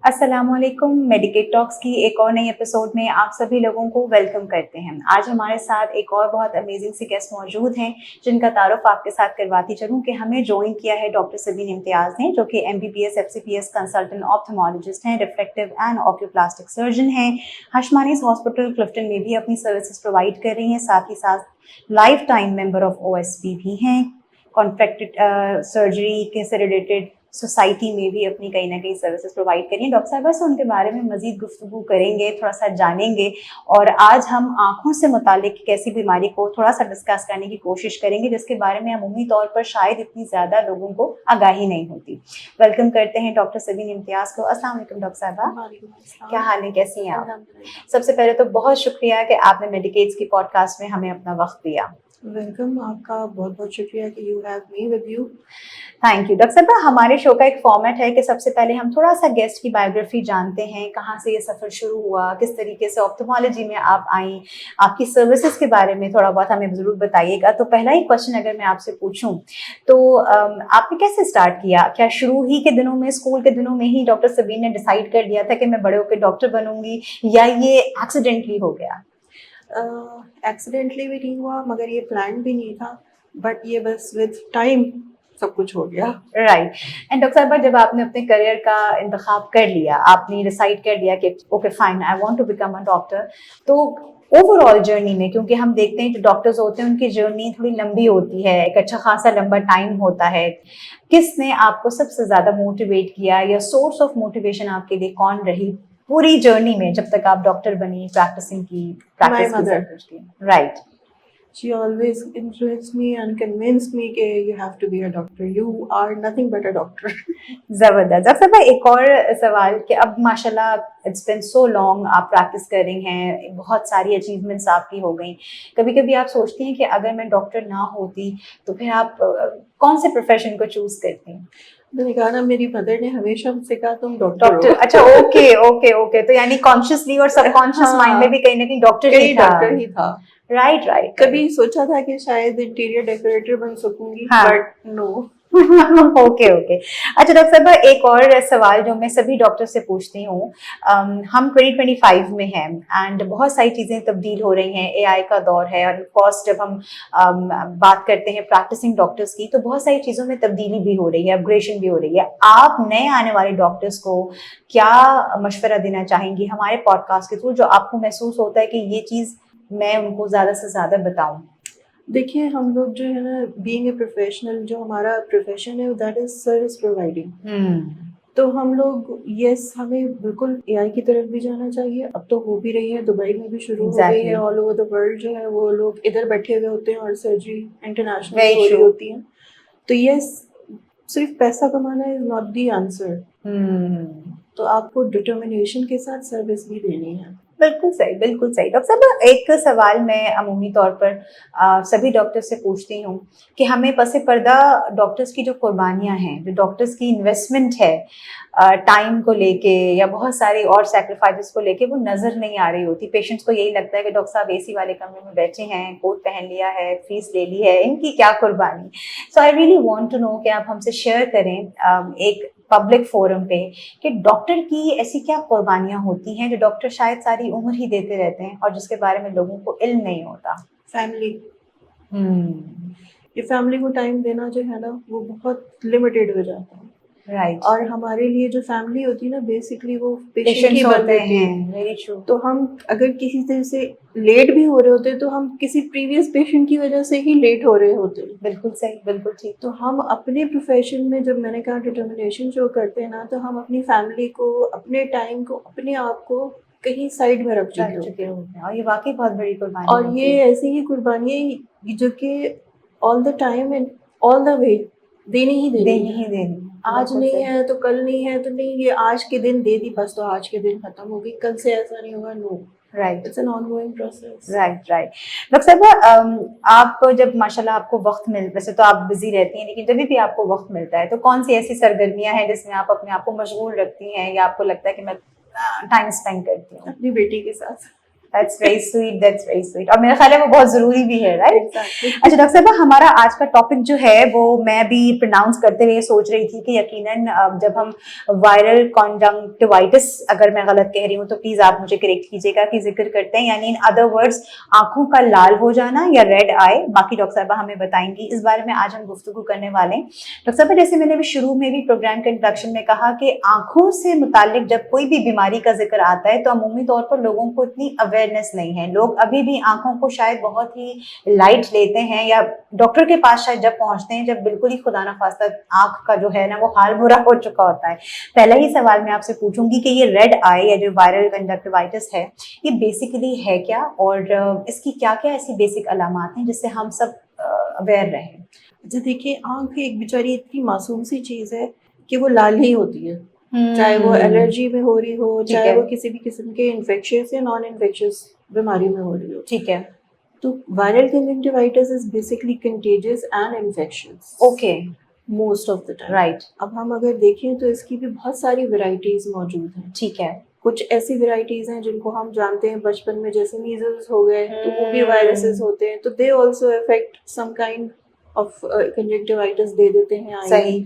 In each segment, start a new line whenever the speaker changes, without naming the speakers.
अस्सलाम वालेकुम। Medkit talks की एक और नई एपिसोड में आप सभी लोगों को वेलकम करते हैं। आज हमारे साथ एक और बहुत अमेजिंग सी गेस्ट मौजूद हैं जिनका तारुफ आपके साथ करवाती चलूं कि हमें ज्वाइन किया है डॉक्टर सबीन इम्तियाज़ ने, जो कि MBBS FCPS कंसल्टेंट ऑप्थेमोलॉजिस्ट हैं, रिफ्लेक्टिव एंड ऑक्यूप्लास्टिक सर्जन हैं। हशमानीज़ हॉस्पिटल क्लिफ्टन में भी अपनी सर्विसेज प्रोवाइड कर रही हैं, साथ ही साथ life time member of OSP भी हैं। कॉन्ट्रैक्टेड सर्जरी के से रिलेटेड सोसाइटी में भी अपनी कहीं ना कहीं सर्विसेज प्रोवाइड करिए। डॉक्टर साहबा से उनके बारे में मजीद गुफ्तगू करेंगे, थोड़ा सा जानेंगे, और आज हम आँखों से मुतालिक कैसी बीमारी को थोड़ा सा डिस्कस करने की कोशिश करेंगे जिसके बारे में अमूमी तौर पर शायद इतनी ज़्यादा लोगों को आगाही नहीं होती। वेलकम करते हैं डॉक्टर सबीन इम्तियाज़ को। अस्सलाम वालेकुम डॉक्टर साहबा, क्या हाल है, कैसी हैं आप? सबसे पहले तो बहुत शुक्रिया कि आपने मेडिकेट्स की पॉडकास्ट में हमें अपना वक्त दिया।
वेलकम, आपका बहुत बहुत शुक्रिया कि you have me with you.
Thank you doctor साहब। हमारे शो का एक फॉर्मेट है कि सबसे पहले हम थोड़ा सा गेस्ट की बायोग्राफी जानते हैं, कहाँ से ये सफ़र शुरू हुआ, किस तरीके से ऑप्थेमोलॉजी में आप आई, आपकी सर्विसेज के बारे में थोड़ा बहुत हमें ज़रूर बताइएगा। तो पहला ही क्वेश्चन अगर मैं आपसे पूछूं तो आपने कैसे स्टार्ट किया? क्या शुरू ही के दिनों में, स्कूल के दिनों में ही डॉक्टर सबीन ने डिसाइड कर लिया था कि मैं बड़े होकर डॉक्टर बनूंगी, या ये एक्सीडेंटली हो गया?
एक्सीडेंटली भी नहीं हुआ, मगर ये प्लान भी नहीं था, बट ये बस विद टाइम सब कुछ हो गया।
राइट। एंड डॉक्टर साहबा, जब आपने अपने करियर का इंतखाब कर लिया, आपने डिसाइड कर लिया कि okay fine, I want to become a doctor, तो ओवरऑल जर्नी में, क्योंकि हम देखते हैं जो डॉक्टर्स होते हैं उनकी जर्नी थोड़ी लंबी होती है, एक अच्छा खासा लंबा टाइम होता है, किसने आपको सबसे ज्यादा मोटिवेट किया, या सोर्स ऑफ मोटिवेशन आपके लिए कौन रही पूरी जर्नी में जब तक आप डॉक्टर बनी, प्रैक्टिस की? Right.
She always influenced me and convinced me कि you have to be a doctor. You are nothing but a doctor.
जबरदस्त। डॉक्टर साहब, एक और सवाल कि अब माशाल्लाह इट्स बिन सो लॉन्ग, आप प्रैक्टिस कर रही हैं, बहुत सारी अचीवमेंट्स आपकी हो गई। कभी कभी आप सोचती हैं कि अगर मैं डॉक्टर ना होती तो फिर आप कौन से प्रोफेशन को चूज करती?
मैंने कहा ना, मेरी मदर ने हमेशा मुझसे कहा तुम डॉक्टर हो।
अच्छा, ओके ओके ओके, तो यानी कॉन्शियसली और सबकॉन्शियस माइंड में भी कहीं ना कहीं डॉक्टर ही था। Right right.
कभी सोचा था कि शायद इंटीरियर डेकोरेटर बन सकूंगी, बट नो।
Okay okay. अच्छा डॉक्टर साहब, एक और सवाल जो मैं सभी डॉक्टर से पूछती हूँ, हम 2025 में हैं एंड बहुत सारी चीज़ें तब्दील हो रही हैं, AI का दौर है, और ऑफकोर्स जब हम बात करते हैं प्रैक्टिसिंग डॉक्टर्स की तो बहुत सारी चीज़ों में तब्दीली भी हो रही है, अपग्रेडेशन भी हो रही है। आप नए आने वाले डॉक्टर्स को क्या मशवरा देना चाहेंगी हमारे पॉडकास्ट के थ्रू, जो आपको महसूस होता है कि ये चीज़ मैं उनको ज़्यादा से ज़्यादा बताऊँ?
देखिए, हम लोग जो है ना, बीइंग ए प्रोफेशनल, जो हमारा प्रोफेशन है दैट इज सर्विस प्रोवाइडिंग। तो हम लोग हमें बिल्कुल AI की तरफ भी जाना चाहिए। अब तो हो भी रही है, दुबई में भी शुरू हो गई है। ऑल ओवर द वर्ल्ड जो है वो लोग इधर बैठे हुए होते हैं और सर्जरी इंटरनेशनल हो रही होती है। तो सिर्फ पैसा कमाना इज नॉट द आंसर। तो आपको डिटर्मिनेशन के साथ सर्विस भी देनी है।
बिल्कुल सही, बिल्कुल सही। डॉक्टर साहब, एक सवाल मैं अमूमी तौर पर सभी डॉक्टर से पूछती हूँ कि हमें पसे पर्दा डॉक्टर्स की जो कुर्बानियाँ हैं, जो डॉक्टर्स की इन्वेस्टमेंट है टाइम को लेके या बहुत सारी और सैक्रिफाइसेस को लेके, वो नज़र नहीं आ रही होती। पेशेंट्स को यही लगता है कि डॉक्टर साहब AC वाले कमरे में बैठे हैं, कोट पहन लिया है, फीस ले ली है, इनकी क्या कुर्बानी। So I really want to know कि आप हमसे शेयर करें एक पब्लिक फोरम पे कि डॉक्टर की ऐसी क्या कुर्बानियां होती हैं जो डॉक्टर शायद सारी उम्र ही देते रहते हैं और जिसके बारे में लोगों को इल्म नहीं होता।
फैमिली। ये फैमिली को टाइम देना जो है ना, वो बहुत लिमिटेड हो जाता है।
राइट।
और हमारे लिए जो फैमिली होती है ना, बेसिकली वो पेशेंट ही बन देती है।
Very true.
तो हम अगर किसी तरह से लेट भी हो रहे होते हैं तो हम किसी प्रीवियस पेशेंट की वजह से ही लेट हो रहे होते हैं।
बिल्कुल सही, बिल्कुल ठीक।
तो हम अपने प्रोफेशन में, जब मैंने कहा डिटर्मिनेशन शो करते हैं ना, तो हम अपनी फैमिली को, अपने टाइम को, अपने आप को कहीं साइड में रख चुके होते हैं।
और ये वाकई बहुत बड़ी कुर्बानी
और ये ऐसी ही कुर्बानियाँ जो कि all the time and all the way देनी ही देनी। आज नहीं है तो कल नहीं है तो नहीं, ये आज के दिन दे दी बस, तो आज के दिन खत्म हो गई, कल से ऐसा नहीं होगा। No,
right,
it's an ongoing process.
Right right. Doctor साहब, आप जब माशाल्लाह आपको वक्त वैसे तो आप बिजी रहती हैं, लेकिन जब भी आपको वक्त मिलता है तो कौन सी ऐसी सरगर्मियां हैं जिसमें आप अपने आप को मशगूल रखती हैं, या आपको लगता है कि मैं टाइम स्पेंड करती हूँ?
अपनी बेटी के साथ।
That's very sweet, that's very sweet. और मेरा ख्याल है वो बहुत जरूरी भी है, राइट?
Exactly.
अच्छा डॉक्टर साहब, हमारा आज का टॉपिक जो है वो मैं भी प्रोनाउंस करते हुए सोच रही थी कि यकीनन जब हम वायरल कॉन्जंक्टिवाइटिस, अगर मैं गलत कह रही हूँ तो प्लीज आप मुझे करेक्ट कीजिएगा, कि जिक्र करते हैं, यानी इन अदर वर्ड्स आंखों का लाल हो जाना या रेड आई, बाकी डॉक्टर साहबा हमें बताएंगी, इस बारे में आज हम गुफ्तगू करने वाले हैं। डॉक्टर साहबा, जैसे मैंने भी शुरू में भी प्रोग्राम के इंट्रोडक्शन में कहा कि आंखों से मुतालिक जब कोई भी बीमारी का जिक्र आता है तो अमूमी तौर पर लोगों को इतनी अवेयरनेस नहीं है, लोग अभी भी आंखों को शायद बहुत ही लाइट लेते हैं, या डॉक्टर के पास शायद जब पहुंचते हैं जब बिल्कुल ही खुदा ना खास्ता आंख का जो है ना वो हाल बुरा हो चुका होता है। पहला ही सवाल मैं आपसे पूछूंगी कि ये रेड आई या जो वायरल कंजक्टिवाइटिस है, ये बेसिकली है क्या, और इसकी क्या क्या ऐसी बेसिक अलामात हैं जिससे हम सब अवेयर रहें?
अच्छा देखिए, आँख एक बेचारी इतनी मासूम सी चीज़ है कि वो लाल ही होती है, चाहे वो एलर्जी में हो रही हो, चाहे वो किसी भी किस्म के इन्फेक्शियस या नॉन इन्फेक्शियस बीमारी में हो रही हो।
ठीक है।
तो viral conjunctivitis is basically contagious and infectious.
Okay.
Most of the time.
Right.
अब हम अगर देखें तो इसकी भी बहुत सारी वेराइटीज मौजूद हैं।
ठीक है।
कुछ ऐसी वेराइटीज हैं जिनको हम जानते हैं बचपन में, जैसे मीजल्स हो गए, तो वो भी वायरसेस होते हैं, तो they also affect some kind of conjunctivitis, दे देते हैं आई।
सही।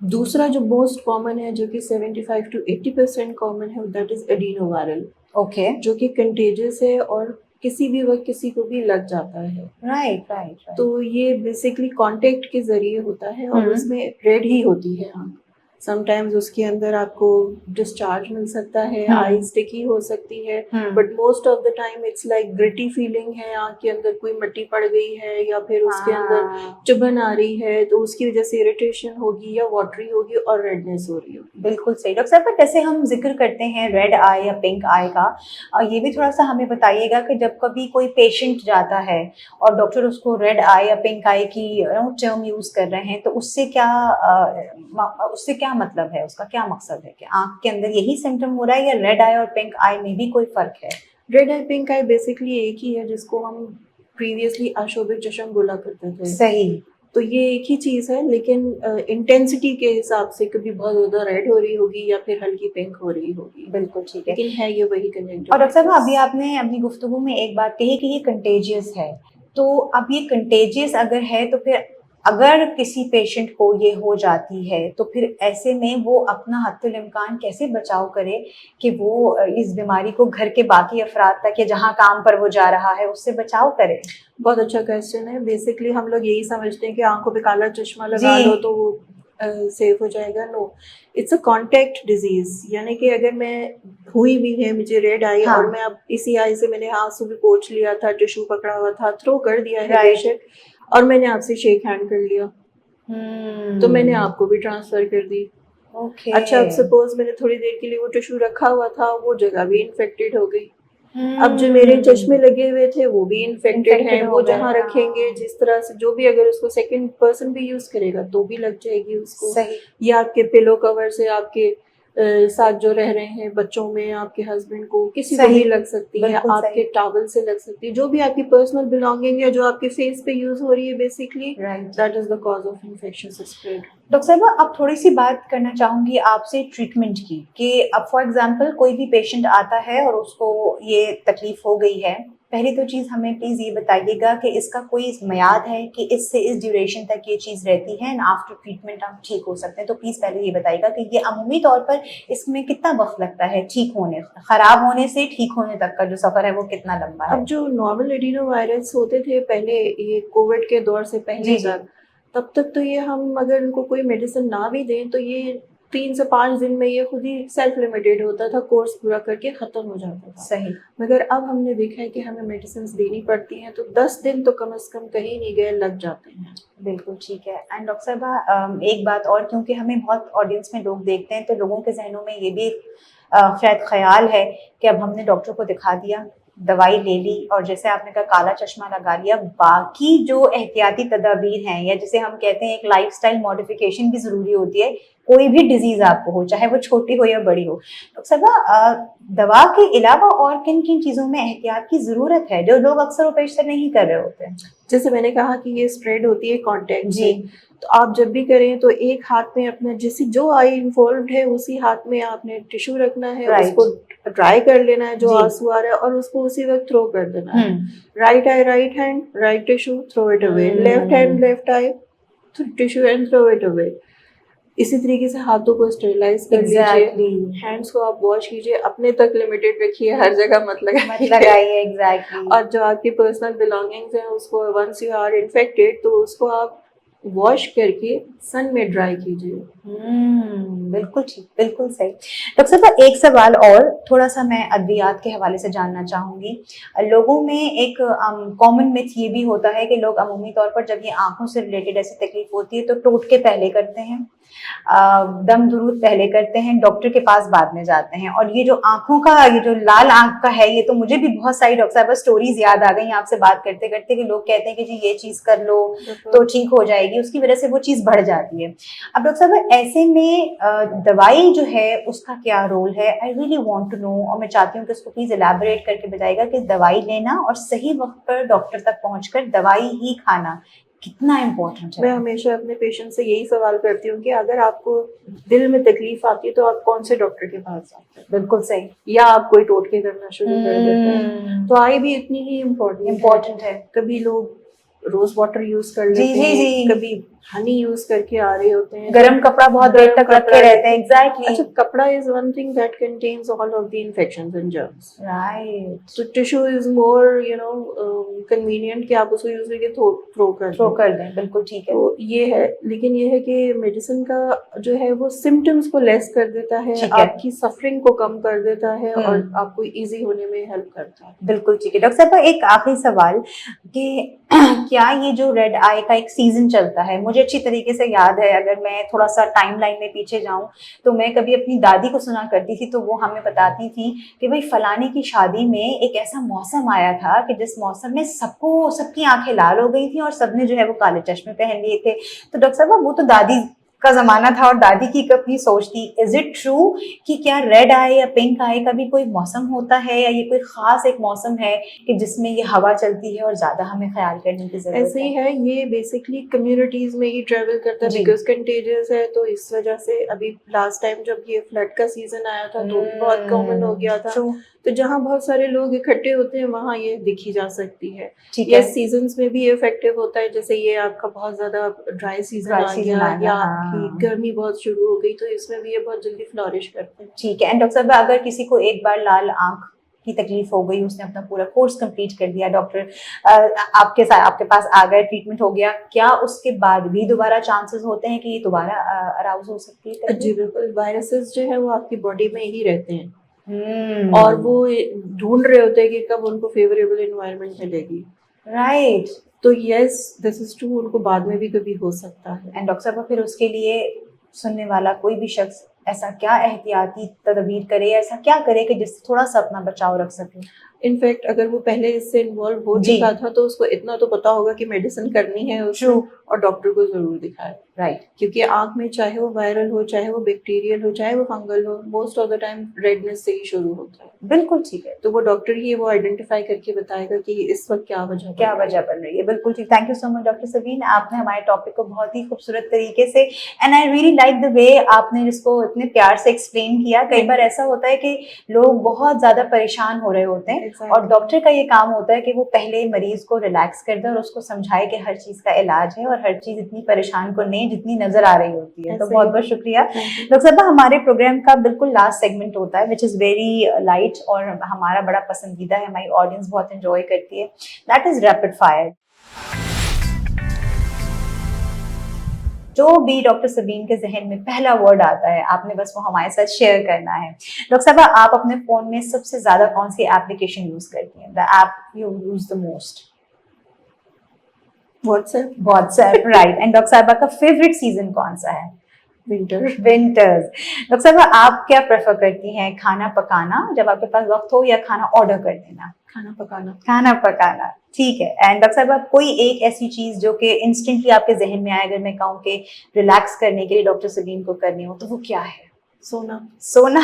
दूसरा जो मोस्ट कॉमन है, जो कि 75 to 80% कॉमन है, दैट इज एडिनोवायरल।
ओके।
जो कि कंटेजियस है और किसी भी वक्त किसी को भी लग जाता है।
Right right.
तो ये बेसिकली कांटेक्ट के जरिए होता है और उसमें रेड ही होती है आँख। समटाइम्स उसके अंदर आपको डिस्चार्ज मिल सकता है, आई स्टिकी हो सकती है, but most of the time it's like gritty feeling है, आँख के अंदर कोई मिट्टी पड़ गई है या फिर उसके अंदर चुभन आ रही है, तो उसकी वजह से इरिटेशन होगी या वाटरी होगी और रेडनेस हो रही होगी।
बिल्कुल सही डॉक्टर साहब, पर जैसे हम जिक्र करते हैं रेड आई या पिंक आई का, ये भी थोड़ा सा हमें बताइएगा कि जब कभी कोई पेशेंट जाता है और डॉक्टर उसको रेड आई या पिंक आई की टर्म यूज कर रहे हैं, तो उससे क्या मतलब है, उसका क्या मकसद है, कि आंख के अंदर यही सिम्टम हो रहा है या रेड आई और पिंक आई में भी कोई फर्क है?
Red I pink I basically एक ही है, जिसको हम प्रीवियसली अशोभित चश्म बोला करते थे।
सही। तो
ये एक ही चीज़ है, लेकिन इंटेंसिटी के हिसाब से कभी बहुत ज़्यादा रेड हो रही होगी या फिर हल्की पिंक हो रही होगी।
बिल्कुल ठीक है,
लेकिन है ये वही कंजक्टिवाइटिस।
और डॉक्टर साहब अभी आपने अपनी गुफ्तगू में एक बात कही कि ये कंटेजियस है, तो अब ये कंटेजियस अगर है तो फिर अगर किसी पेशेंट को ये हो जाती है तो फिर ऐसे में वो अपना हत्तुल इम्कान कैसे बचाव करे कि वो इस बीमारी को घर के बाकी अफराद तक या जहाँ काम पर वो जा रहा है उससे बचाव करे?
बहुत अच्छा क्वेश्चन है। बेसिकली हम लोग यही समझते हैं कि आंखों पे काला चश्मा लगा लो तो वो सेफ हो जाएगा। No, it's a contact disease, यानी कि अगर मैं हुई भी है, मुझे रेड आई और मैं अब इसी आई से मैंने आंसू भी पोंछ लिया था, टिश्यू पकड़ा हुआ था, थ्रो कर दिया है बेशक, और मैंने आपसे शेक हैंड कर लिया, तो मैंने आपको भी ट्रांसफर कर दी। अच्छा, अब सपोज मैंने थोड़ी देर के लिए वो टिश्यू रखा हुआ था, वो जगह भी इन्फेक्टेड हो गई। अब जो मेरे चश्मे लगे हुए थे वो भी इन्फेक्टेड हैं, वो जहाँ रखेंगे जिस तरह से, जो भी अगर उसको सेकंड पर्सन भी यूज करेगा तो भी लग जाएगी उसको।
सही।
या आपके पिलो कवर से आपके साथ जो रह रहे हैं बच्चों में, आपके हस्बैंड को, किसी को भी लग सकती है, आपके टॉवल से लग सकती है, जो भी आपकी पर्सनल बिलोंगिंग है जो आपके फेस पे यूज हो रही है, basically that is the cause of infectious spread.
Doctor साहब अब थोड़ी सी बात करना चाहूंगी आपसे ट्रीटमेंट की, कि अब फॉर एग्जांपल कोई भी पेशेंट आता है और उसको ये तकलीफ हो गई है, पहली तो चीज़ हमें प्लीज़ ये बताइएगा कि इसका कोई मियाद है कि इससे इस ड्यूरेशन तक ये चीज़ रहती है एंड आफ्टर ट्रीटमेंट हम ठीक हो सकते हैं, तो प्लीज़ पहले ये बताइएगा कि ये अमूमी तौर पर इसमें कितना वक्त लगता है ठीक होने, ख़राब होने से ठीक होने तक का जो सफ़र है वो कितना लंबा है?
अब जो नॉर्मल एडिनोवायरस होते थे पहले, ये कोविड के दौर से पहले तब तक तो ये हम अगर इनको कोई मेडिसिन ना भी दें तो ये 3 से 5 दिन में ये खुद ही सेल्फ लिमिटेड होता था, कोर्स पूरा करके ख़त्म हो जाता था।
सही।
मगर अब हमने देखा है कि हमें मेडिसिन देनी पड़ती हैं, तो 10 दिन तो कम से कम कहीं नहीं गए लग जाते हैं।
बिल्कुल ठीक है। एंड डॉक्टर साहब एक बात और, क्योंकि हमें बहुत ऑडियंस में लोग देखते हैं तो लोगों के जहनों में ये भी शायद ख्याल है कि अब हमने डॉक्टर को दिखा दिया, दवाई ले ली और जैसे आपने कहा काला चश्मा लगा लिया, बाकी जो एहतियाती तदाबीर हैं या जिसे हम कहते हैं एक लाइफस्टाइल मॉडिफिकेशन भी ज़रूरी होती है, कोई भी डिजीज आपको हो, चाहे वो छोटी हो या बड़ी हो। डॉक्टर साहब, दवा के अलावा और किन किन चीजों में एहतियात की जरूरत है जो लोग अक्सर पेशतर नहीं कर रहे होते हैं?
जैसे मैंने कहा कि ये स्प्रेड होती है कांटेक्ट
जी।
से, तो आप जब भी करें तो एक हाथ में अपना जैसे जो आई इन्वॉल्व है उसी हाथ में आपने टिश्यू रखना है,
Right.
उसको ड्राई कर लेना है जो
जी।
आंसू आ रहा है, और उसको उसी वक्त थ्रो कर देना है। Right eye right hand, right tissue, throw it away, left hand left eye, tissue and throw it away. इसी तरीके से हाथों को स्टेरिलाइज कर लीजिए, हैंड्स को आप वॉश कीजिए, अपने तक लिमिटेड रखिए, हर जगह मत लगाइए।
एग्जैक्टली।
और जो आपकी पर्सनल बिलोंगिंग्स हैं उसको वंस यू आर इन्फेक्टेड तो उसको आप वॉश करके सन में ड्राई कीजिए।
बिल्कुल ठीक, बिल्कुल सही। डॉक्टर साहब, एक सवाल और थोड़ा सा मैं अद्वियात के हवाले से जानना चाहूंगी। लोगों में एक कॉमन मिथ ये भी होता है कि लोग अमूमी तौर पर जब ये आंखों से रिलेटेड ऐसी तकलीफ होती है तो टोटके पहले करते हैं, दम दुरूद पहले करते हैं, डॉक्टर के पास बाद में जाते हैं। और ये जो आंखों का, ये जो लाल आंख का है, ये तो मुझे भी बहुत सारी डॉक्टर साहब स्टोरीज याद आ गई आपसे बात करते करते कि लोग कहते हैं कि जी ये चीज कर लो तो ठीक हो जाएगी, उसकी वजह से वो चीज बढ़ जाती है। अब डॉक्टर साहब, ऐसे में दवाई जो है उसका क्या रोल है? I really want to know, और मैं चाहती हूँ कि उसको प्लीज एलैबोरेट करके बताइएगा कि दवाई लेना और सही वक्त पर डॉक्टर तक पहुंचकर दवाई ही खाना कितना इम्पोर्टेंट है।
मैं हमेशा अपने पेशेंट से यही सवाल करती हूँ कि अगर आपको दिल में तकलीफ आती है तो आप कौन से डॉक्टर के पास जाते हैं?
बिल्कुल सही।
या आप कोई टोटके करना शुरू कर देते हैं? तो आई भी इतनी ही इम्पोर्टेंट है। कभी लोग रोज वाटर यूज कर लेते हैं, कभी हनी यूज करके आ रहे होते हैं,
गरम कपड़ा बहुत देर तक रखे रहते हैं। एग्जैक्टली।
अच्छा, कपड़ा is one thing that contains all of the infections and germs, right. तो टिश्यू इज मोर कन्वीनियंट कि आप उसको यूज करके थ्रो कर दें।
बिल्कुल ठीक है।
तो ये है, लेकिन ये है कि मेडिसिन का जो है वो सिम्टम्स को लेस कर देता है, आपकी सफरिंग को कम कर देता है और आपको इजी होने में हेल्प करता है।
बिल्कुल ठीक है। डॉक्टर साहब, एक आखिरी सवाल कि क्या ये जो रेड आई का एक सीजन चलता है, मुझे अच्छी तरीके से याद है, अगर मैं थोड़ा सा टाइम लाइन में पीछे जाऊं तो मैं कभी अपनी दादी को सुना करती थी तो वो हमें बताती थी कि भाई फलाने की शादी में एक ऐसा मौसम आया था कि जिस मौसम में सबकी आंखें लाल हो गई थी और सबने जो है वो काले चश्मे पहन लिए थे। तो डॉक्टर साहब, वो तो दादी का जमाना था और दादी की अपनी सोच थी। इज इट ट्रू कि क्या रेड आई या पिंक आई का भी कोई मौसम होता है, या ये कोई खास एक मौसम है कि जिसमें ये हवा चलती है और ज्यादा हमें ख्याल करने की जरूरत है?
ऐसे ही है, ये बेसिकली कम्युनिटीज में ही ट्रेवल करता है बिकॉज कंटेजियस है। तो इस वजह से अभी लास्ट टाइम जब ये फ्लड का सीजन आया था तो भी बहुत कॉमन हो गया था। तो जहाँ बहुत सारे लोग इकट्ठे होते हैं वहाँ ये दिखी जा सकती है। ये सीजन्स में भी इफेक्टिव होता है, जैसे ये आपका बहुत ज्यादा ड्राई सीजन आ गया या आपकी गर्मी बहुत शुरू हो गई तो इसमें भी ये बहुत जल्दी फ्लॉरिश करते हैं।
ठीक है। एंड डॉक्टर साहब, अगर किसी को एक बार लाल आंख की तकलीफ हो गई, उसने अपना पूरा कोर्स कंप्लीट कर दिया, डॉक्टर आपके पास आ गए, ट्रीटमेंट हो गया, क्या उसके बाद भी दोबारा चांसेस होते हैं कि ये दोबारा अराउज हो सकती है?
जी बिल्कुल। वायरसेस जो है वो आपकी बॉडी में ही रहते हैं और वो ढूंढ रहे होते हैं कि कब उनको फेवरेबल एनवायरनमेंट मिलेगी। राइट। तो यस, दिस इज ट्रू, उनको बाद में भी कभी हो सकता है।
एंड डॉक्टर साहब, फिर उसके लिए सुनने वाला कोई भी शख्स ऐसा क्या एहतियाती तदबीर करे, ऐसा क्या करे कि जिससे थोड़ा सा अपना बचाव रख सके?
इनफैक्ट अगर वो पहले इससे इन्वॉल्व हो चुका था तो उसको इतना तो पता होगा कि मेडिसिन करनी है उसको और डॉक्टर को जरूर दिखाए। राइट। क्योंकि आंख में चाहे वो वायरल हो, चाहे वो बैक्टीरियल हो, चाहे वो फंगल हो, most of the time redness से ही शुरू होता है।
बिल्कुल ठीक है।
तो वो डॉक्टर ही वो आइडेंटिफाई करके बताएगा कि इस वक्त क्या वजह
बन रही है। बिल्कुल ठीक। Thank you so much doctor Sabeen, आपने हमारे टॉपिक को बहुत ही खूबसूरत तरीके से, and I really like the way आपने इसको इतने प्यार से एक्सप्लेन किया। कई बार ऐसा होता है कि लोग बहुत ज्यादा परेशान हो रहे होते हैं और डॉक्टर का ये काम होता है कि वो पहले मरीज को रिलैक्स कर दे और उसको समझाए कि हर चीज का इलाज है और हर चीज इतनी परेशान को नहीं जितनी नजर आ रही होती है। तो बहुत बहुत शुक्रिया डॉक्टर साहब। हमारे प्रोग्राम का बिल्कुल लास्ट सेगमेंट होता है विच इज वेरी लाइट और हमारा बड़ा पसंदीदा है, हमारी ऑडियंस बहुत एंजॉय करती है, दैट इज रैपिड फायर। जो भी डॉक्टर सबीन के जहन में पहला वर्ड आता है आपने बस वो हमारे साथ शेयर करना है। डॉक्टर साहब, आप अपने फोन में सबसे ज्यादा कौन सी एप्लीकेशन यूज करती हैं? The app you use the most?
WhatsApp.
Right. And doctor साहब का फेवरेट सीजन कौन सा है?
विंटर।
विंटर्स। डॉक्टर साहब आप क्या प्रेफर करती हैं, खाना पकाना जब आपके पास वक्त हो या खाना ऑर्डर कर देना?
खाना पकाना।
खाना पकाना, ठीक है। एंड डॉक्टर साहब आप कोई एक ऐसी चीज जो कि इंस्टेंटली आपके जहन में आए, अगर मैं कहूँ कि रिलैक्स करने के लिए डॉक्टर सबीन को करनी हो, तो वो क्या है?
सोना।
सोना।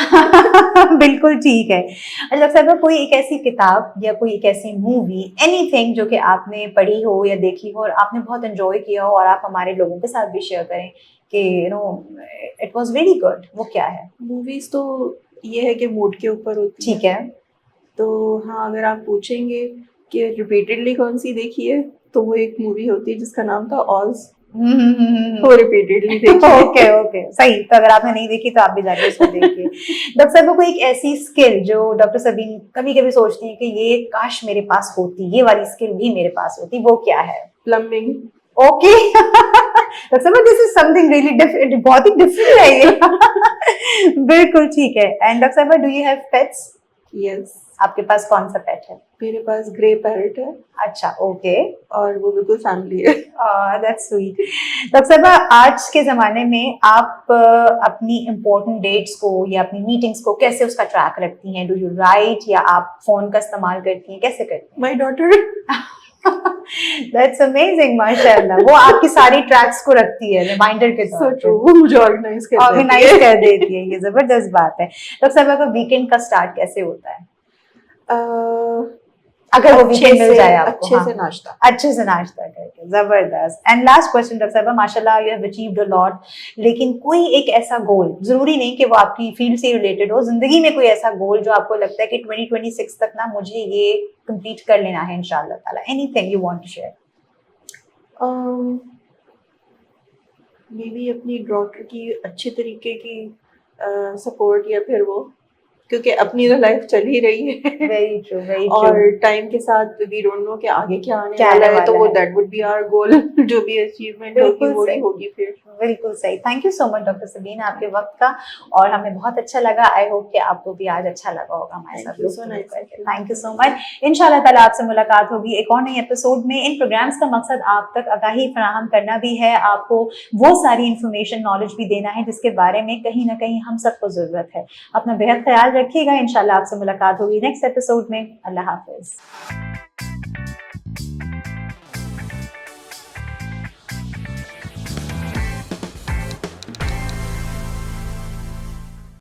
बिल्कुल ठीक है। अच्छा डॉक्टर साहब कोई एक ऐसी किताब या कोई एक ऐसी मूवी, एनीथिंग जो कि आपने पढ़ी हो या देखी हो और आपने बहुत एंजॉय किया हो और आप हमारे लोगों के साथ भी शेयर करें कि you know it was very good, वो क्या है?
मूवीज तो ये है कि मूड के ऊपर होती
ठीक है।
तो हाँ, अगर आप पूछेंगे कि रिपीटेडली कौन सी देखी है, तो वो एक मूवी होती है जिसका नाम था ऑज, वो रिपीटेडली देखी है।
ओके ओके, सही। तो अगर आपने नहीं देखी तो आप भी जाके उसको देखिए। डॉक्टर साहब कोई एक ऐसी स्किल जो डॉक्टर सबीन कभी कभी सोचती है कि ये काश मेरे पास होती, ये वाली स्किल भी मेरे पास होती, वो क्या है?
प्लम्बिंग।
ओके। डॉक्टर साहब this is something really different, बहुत ही डिफरेंट है ये। बिल्कुल ठीक है। एंड डॉक्टर साहब do you have pets?
Yes.
आपके पास कौन सा पेट है?
मेरे पास ग्रे पैरट है
अच्छा, ओके।
और वो बिल्कुल फैमिली है।
That's sweet. डॉक्टर साहब आज के जमाने में आप अपनी इम्पोर्टेंट डेट्स को या अपनी मीटिंग्स को कैसे उसका ट्रैक रखती हैं? डू यू राइट या आप फोन का इस्तेमाल करती हैं, कैसे करती हैं?
My daughter.
दैट्स अमेजिंग, माशाल्लाह। वो आपकी सारी ट्रैक्स को रखती है रिमाइंडर के
सो
तौर
ट्रू,
पे,
वो मुझे ऑर्गेनाइज
कर देती है। ये जबरदस्त बात है। डॉक्टर साहब आपका वीकेंड का स्टार्ट कैसे होता है, अगर वो वीकेंड मिल जाए आपको?
अच्छे
हाँ,
से नाश्ता।
अच्छे से नाश्ता करके, जबरदस्त। एंड लास्ट क्वेश्चन डॉक्टर साहब, माशाल्लाह you have achieved a lot, लेकिन कोई एक ऐसा गोल, जरूरी नहीं कि वो आपकी फील्ड से रिलेटेड हो, जिंदगी में कोई ऐसा गोल जो आपको लगता है कि 2026 तक ना मुझे ये कंप्लीट कर लेना है इंशाल्लाह ताला, anything you want to share?
Maybe अपनी डॉटर की अच्छे तरीके की सपोर्ट, या फिर वो, क्योंकि अपनी तो लाइफ चल ही रही है।
Very true, very true.
और टाइम के साथ वी डोंट नो कि आगे क्या आने
क्या
वाला
आने
है, तो
वाला
वो
है।
That would be our goal. जो भी अचीवमेंट होगी
बिल्कुल
वो ही
सही।
होगी फिर।
बिल्कुल सही। Thank you so much doctor Sabeen आपके वक्त का, और हमें बहुत अच्छा लगा। आई होप कि आपको भी आज अच्छा लगा होगा हमारे साथ गुफ्तगू करके। Thank you so much. इंशाल्लाह ताला आपसे मुलाकात होगी एक और नई एपिसोड में। इन प्रोग्राम्स का मकसद आप तक आगाही फराहम करना भी है, आपको वो सारी इंफॉर्मेशन, नॉलेज भी देना है जिसके बारे में कहीं ना कहीं हम सबको जरूरत है। अपना बेहद ख्याल रखिएगा। इंशाल्लाह आपसे मुलाकात होगी नेक्स्ट एपिसोड में। अल्लाह हाफिज।